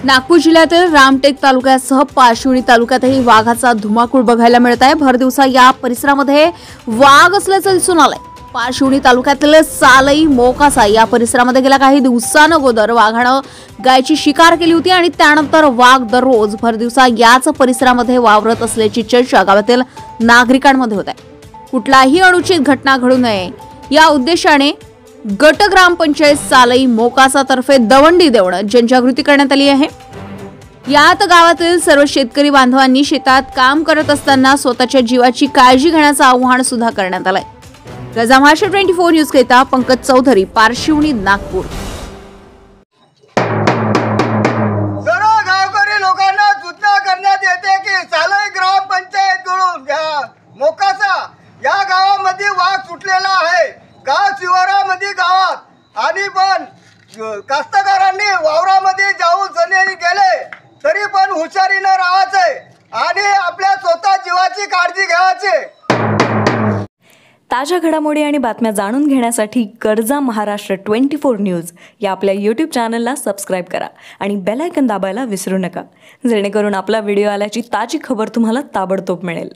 नागपूर जिल्ह्यातील रामटेक तालुक्यासह पारशिवनी तालुक्यातही वाघाचा धुमाकूळ बघायला मिळत आहे। भर दिवसा या परिसरामध्ये वाघ असल्याचं दिसून आलंय। पारशिवनी तालुक्यातील सालई मोकासा या परिसरामध्ये गेल्या काही दिवसांअगोदर वाघानं गायची शिकार केली होती आणि त्यानंतर वाघ दररोज भर दिवसा याच परिसरामध्ये वावरत असल्याची चर्चा गावातील नागरिकांमध्ये होत आहे। कुठलाही अनुचित घटना घडू नये या उद्देशाने गट ग्रामपंचायत सालई मोकासा तर्फे दवंडी देऊन जनजागृती करण्यात आली आहे। यात गावातील सर्व शेतकरी बांधवांनी शेतात काम करत असताना स्वतःच्या जीवाची काळजी घेण्याचं आवाहन सुद्धा करण्यात आलंय। रजा महाराष्ट्र 24 न्यूज करिता पंकज चौधरी, पारशिवनी, नागपूर। सर्व गावकरी लोकांना सूचना करण्यात येते की सालई ग्रामपंचायतकडून मोकासा या गावामध्ये वाघ सुटलेला आहे। गाव शिवारामध्ये गावात आणि पण कास्तकारांनी वावरामध्ये जाऊन जनेरी गेले तरी पण हुशारीनं राहायचंय आणि आपल्या स्वतः जीवाची काळजी घ्यायची। ताज्या घडामोडी आणि बातम्या जाणून घेण्यासाठी गरजा महाराष्ट्र 24 न्यूज या आपल्या YouTube चॅनलला सबस्क्राइब करा आणि बेल आयकॉन दाबायला विसरू नका, जेणेकरून आपला व्हिडिओ आल्याची ताजी खबर तुम्हाला ताबडतोब मिळेल।